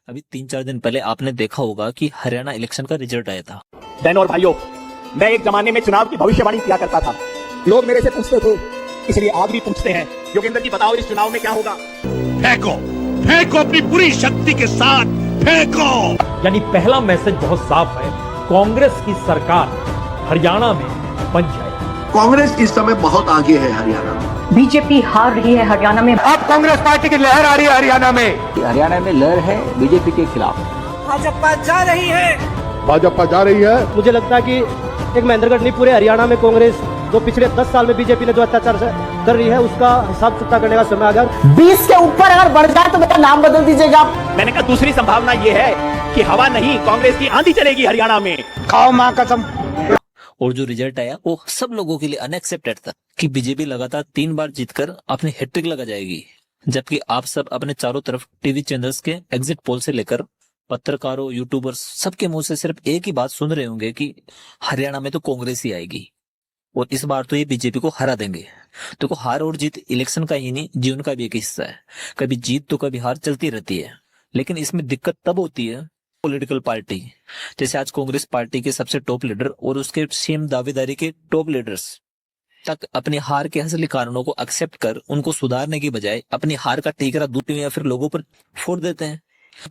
अभी 3-4 दिन पहले आपने देखा होगा कि हरियाणा इलेक्शन का रिजल्ट आया था। बहनों और भाइयों, मैं एक जमाने में चुनाव की भविष्यवाणी किया करता था। लोग मेरे से पूछते थे, इसलिए आज भी पूछते हैं, योगेंद्र जी बताओ इस चुनाव में क्या होगा। फेंको फेंको अपनी पूरी शक्ति के साथ फेंको। यानी पहला मैसेज बहुत साफ है, कांग्रेस की सरकार हरियाणा में बन जाएगी। कांग्रेस इस समय बहुत आगे है हरियाणा में। बीजेपी हार रही है हरियाणा में। अब कांग्रेस पार्टी की लहर आ रही है हरियाणा में। हरियाणा में लहर है बीजेपी के खिलाफ। भाजपा जा रही है। मुझे लगता है कि एक महेंद्रगढ़ नहीं, पूरे हरियाणा में कांग्रेस जो पिछले 10 साल में बीजेपी ने जो अत्याचार कर रही है उसका हिसाब चुकता करने का समय आ गया। 20 के ऊपर अगर बढ़ जाए तो मेरा नाम बदल दीजिएगा। मैंने कहा दूसरी संभावना ये है कि हवा नहीं, कांग्रेस की आंधी चलेगी हरियाणा में। खाओ मां कसम। और जो रिजल्ट आया वो सब लोगों के लिए अनएक्सेप्टेड था कि बीजेपी लगातार 3 बार जीतकर अपनी हैट्रिक लगा जाएगी, जबकि आप सब अपने चारों तरफ टीवी चैनल्स के एग्जिट पोल से लेकर पत्रकारों, यूट्यूबर्स सबके मुंह से सिर्फ एक ही बात सुन रहे होंगे कि हरियाणा में तो कांग्रेस ही आएगी और इस बार तो ये बीजेपी को हरा देंगे। तो हार और जीत इलेक्शन का ही नहीं, जीवन का भी एक हिस्सा है। कभी जीत तो कभी हार चलती रहती है, लेकिन इसमें दिक्कत तब होती है पॉलिटिकल पार्टी, जैसे आज कांग्रेस पार्टी के सबसे टॉप लीडर और उसके सेम दावेदारी के टॉप लीडर्स तक अपनी हार के असली कारणों को एक्सेप्ट कर उनको सुधारने की बजाय अपनी हार का ठीकरा दूसरे या फिर लोगों पर फोड़ देते हैं।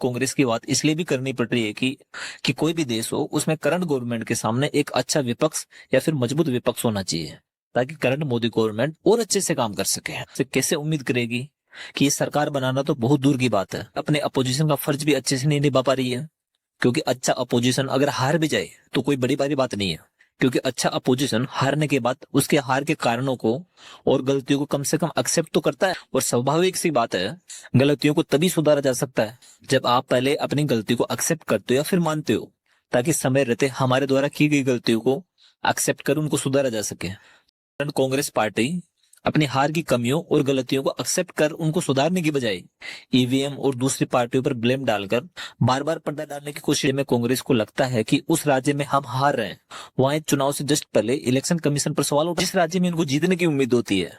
कांग्रेस की बात इसलिए भी करनी पड़ रही है कि कोई भी देश हो उसमें करंट गवर्नमेंट के सामने एक अच्छा विपक्ष या फिर मजबूत विपक्ष होना चाहिए, ताकि करंट मोदी गवर्नमेंट और अच्छे से काम कर सके। कैसे उम्मीद करेगी कि ये सरकार बनाना तो बहुत दूर की बात है, अपने अपोजिशन का फर्ज भी अच्छे से नहीं निभा पा रही है। क्योंकि अच्छा अपोजिशन अगर हार भी जाए तो कोई बड़ी बड़ी बात नहीं है, क्योंकि अच्छा अपोजिशन हारने के बाद उसके हार के कारणों को और गलतियों को कम से कम एक्सेप्ट तो करता है। और स्वाभाविक सी बात है, गलतियों को तभी सुधारा जा सकता है जब आप पहले अपनी गलती को एक्सेप्ट करते हो या फिर मानते हो, ताकि समय रहते हमारे द्वारा की गई गलतियों को एक्सेप्ट कर उनको सुधारा जा सके। कांग्रेस पार्टी अपनी हार की कमियों और गलतियों को एक्सेप्ट कर उनको सुधारने की बजाय ईवीएम और दूसरी पार्टियों पर ब्लेम डालकर बार बार पर्दा डालने की कोशिश में कांग्रेस को लगता है कि उस राज्य में हम हार रहे हैं, वहां चुनाव से जस्ट पहले इलेक्शन कमीशन पर सवाल उठा। जिस राज्य में इनको जीतने की उम्मीद होती है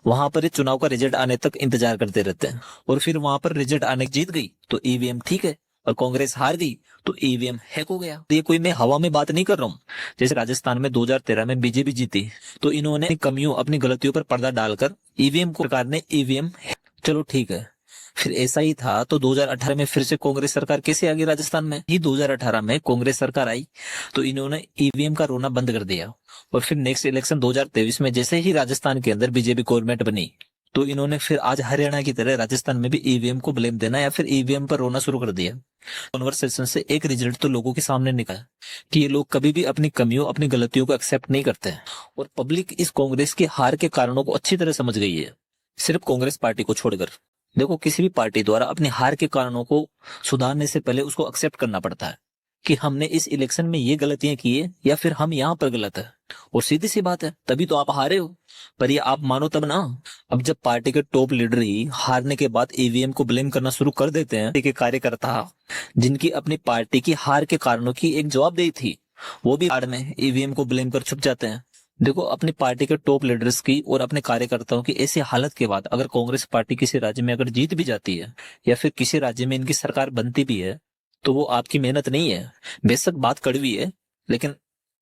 वहां पर चुनाव का रिजल्ट आने तक इंतजार करते रहते हैं, और फिर वहां पर रिजल्ट आने जीत गई तो ईवीएम ठीक है, और कांग्रेस हार गई तो ईवीएम हैक हो गया। तो ये कोई मैं हवा में बात नहीं कर रहा हूँ। जैसे राजस्थान में 2013 में बीजेपी जीती तो इन्होंने कमियों, अपनी गलतियों पर पर्दा डालकर ईवीएम को सरकार ने ईवीएम, चलो ठीक है। फिर ऐसा ही था तो 2018 में फिर से कांग्रेस सरकार कैसे आ गई राजस्थान में? ही 2018 में कांग्रेस सरकार आई तो इन्होंने ईवीएम का रोना बंद कर दिया, और फिर नेक्स्ट इलेक्शन 2023 में जैसे ही राजस्थान के अंदर बीजेपी गवर्नमेंट बनी तो इन्होंने फिर आज हरियाणा की तरह राजस्थान में भी ईवीएम को ब्लेम देना या फिर ईवीएम पर रोना शुरू कर दिया। कॉन्वर्सेशन से एक रिजल्ट तो लोगों के सामने निकला कि ये लोग कभी भी अपनी कमियों, अपनी गलतियों को एक्सेप्ट नहीं करते हैं, और पब्लिक इस कांग्रेस की हार के कारणों को अच्छी तरह समझ गई है। सिर्फ कांग्रेस पार्टी को छोड़कर देखो, किसी भी पार्टी द्वारा अपनी हार के कारणों को सुधारने से पहले उसको एक्सेप्ट करना पड़ता है कि हमने इस इलेक्शन में ये गलतियां की है या फिर हम यहाँ पर गलत है, और सीधी सी बात है तभी तो आप हारे हो। पर ये आप मानो तब ना। अब जब पार्टी के टॉप लीडर ही हारने के बाद ईवीएम को ब्लेम करना शुरू कर देते हैं, के कार्यकर्ता जिनकी अपनी पार्टी की हार के कारणों की एक जवाबदेही थी, वो भी हार में ईवीएम को ब्लेम कर छुप जाते हैं। देखो, अपनी पार्टी के टॉप लीडर्स की और अपने कार्यकर्ताओं की ऐसी हालत के बाद अगर कांग्रेस पार्टी किसी राज्य में अगर जीत भी जाती है या फिर किसी राज्य में इनकी सरकार बनती भी है, तो वो आपकी मेहनत नहीं है। बेशक बात कड़वी है, लेकिन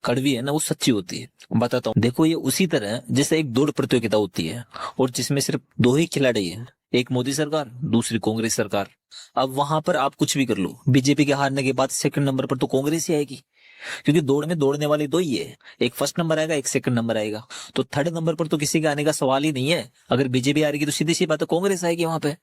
कड़वी है ना, वो सच्ची होती है। बताता हूँ, देखो ये उसी तरह जैसे एक दौड़ प्रतियोगिता होती है और जिसमें सिर्फ 2 ही खिलाड़ी हैं, एक मोदी सरकार, दूसरी कांग्रेस सरकार। अब वहां पर आप कुछ भी कर लो, बीजेपी के हारने के बाद सेकंड नंबर पर तो कांग्रेस ही आएगी, क्योंकि दौड़ में दौड़ने वाले 2 ही है, एक फर्स्ट नंबर आएगा, एक सेकंड नंबर आएगा। तो थर्ड नंबर पर तो किसी के आने का सवाल ही नहीं है। अगर बीजेपी आ रही तो सीधी सी बात है कांग्रेस आएगी वहां पे।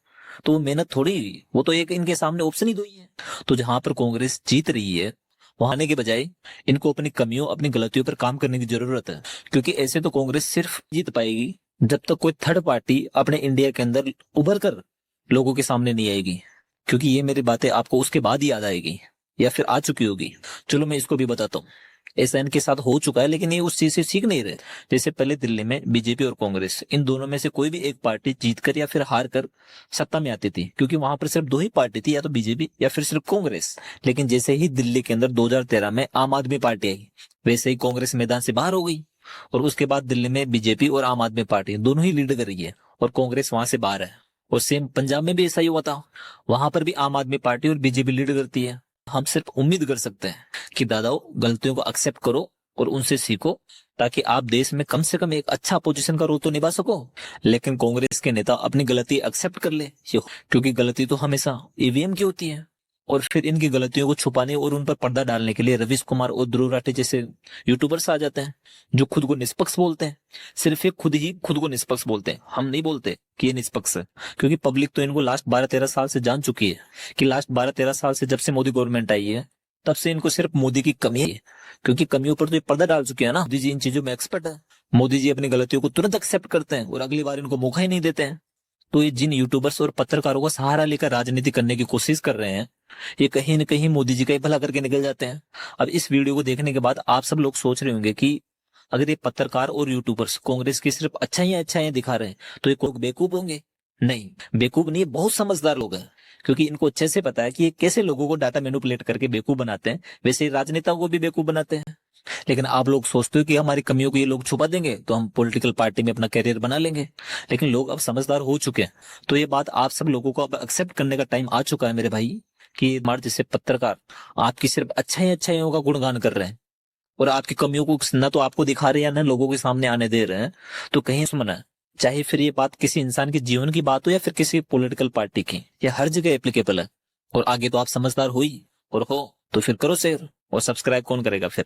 तो वो मेहनत थोड़ी, वो तो एक इनके सामने ऑप्शन ही 2 ही है। तो जहां पर कांग्रेस जीत रही है वहां आने के बजाय इनको अपनी कमियों, अपनी गलतियों पर काम करने की जरूरत है, क्योंकि ऐसे तो कांग्रेस सिर्फ जीत पाएगी जब तक कोई थर्ड पार्टी अपने इंडिया के अंदर उभर कर लोगों के सामने नहीं आएगी। क्योंकि ये मेरी बातें आपको उसके बाद ही याद आएगी या फिर आ चुकी होगी। चलो मैं इसको भी बताता हूँ। ऐसा इनके साथ हो चुका है, लेकिन ये उस चीज से सीख नहीं रहे। जैसे पहले दिल्ली में बीजेपी और कांग्रेस, इन दोनों में से कोई भी एक पार्टी जीतकर या फिर हार कर सत्ता में आती थी, क्योंकि वहां पर सिर्फ 2 ही पार्टी थी, या तो बीजेपी या फिर सिर्फ कांग्रेस। लेकिन जैसे ही दिल्ली के अंदर 2013 में आम आदमी पार्टी आई, वैसे ही कांग्रेस मैदान से बाहर हो गई, और उसके बाद दिल्ली में बीजेपी और आम आदमी पार्टी दोनों ही लीड कर रही है और कांग्रेस वहां से बाहर है। और सेम पंजाब में भी ऐसा ही हुआ था। वहां पर भी आम आदमी पार्टी और बीजेपी लीड करती है। हम सिर्फ उम्मीद कर सकते हैं कि दादाओं गलतियों को एक्सेप्ट करो और उनसे सीखो, ताकि आप देश में कम से कम एक अच्छा पोजीशन का रोल तो निभा सको। लेकिन कांग्रेस के नेता अपनी गलती एक्सेप्ट कर ले, क्योंकि गलती तो हमेशा ईवीएम की होती है। और फिर इनकी गलतियों को छुपाने और उन पर पर्दा डालने के लिए रवीश कुमार और ध्रुव राठे जैसे यूट्यूबर्स आ जाते हैं, जो खुद को निष्पक्ष बोलते हैं। सिर्फ ये खुद ही खुद को निष्पक्ष बोलते हैं, हम नहीं बोलते कि ये निष्पक्ष है। क्योंकि पब्लिक तो इनको लास्ट 12-13 साल से जान चुकी है कि लास्ट 12-13 साल से जब से मोदी गवर्नमेंट आई है, तब से इनको सिर्फ मोदी की कमी है। क्योंकि कमियों पर तो ये पर्दा डाल चुके हैं ना। मोदी जी इन चीजों में एक्सपर्ट है। मोदी जी अपनी गलतियों को तुरंत एक्सेप्ट करते हैं और अगली बार इनको मौका ही नहीं देते हैं। तो ये जिन यूट्यूबर्स और पत्रकारों का सहारा लेकर राजनीति करने की कोशिश कर रहे हैं, ये कहीं न कहीं मोदी जी का ही भला करके निकल जाते हैं। अब इस वीडियो को देखने के बाद आप सब लोग सोच रहे होंगे कि अगर ये पत्रकार और यूट्यूबर्स कांग्रेस की सिर्फ अच्छाइयां दिखा रहे हैं तो ये लोग बेवकूफ होंगे। नहीं, बेवकूफ नहीं, बहुत समझदार लोग हैं। क्योंकि इनको अच्छे से पता है कि ये कैसे लोगों को डाटा मैनिपुलेट करके बेवकूफ बनाते हैं, वैसे ही राजनेताओं को भी बेवकूफ बनाते हैं। लेकिन आप लोग सोचते हो कि हमारी कमियों को ये लोग छुपा देंगे तो हम पॉलिटिकल पार्टी में अपना कैरियर बना लेंगे। लेकिन लोग अब समझदार हो चुके हैं। तो ये बात आप सब लोगों को अब एक्सेप्ट करने का टाइम आ चुका है मेरे भाई, कि हमारे जैसे पत्रकार आपकी सिर्फ अच्छाइयों का गुणगान कर रहे हैं और आपकी कमियों को न तो आपको दिखा रहे हैं या न लोगों के सामने आने दे रहे हैं। तो कहीं सुना है, चाहे फिर ये बात किसी इंसान के जीवन की बात हो या फिर किसी पॉलिटिकल पार्टी की, ये हर जगह एप्लीकेबल है। और आगे तो आप समझदार हो ही, और हो तो फिर करो शेयर और सब्सक्राइब कौन करेगा फिर।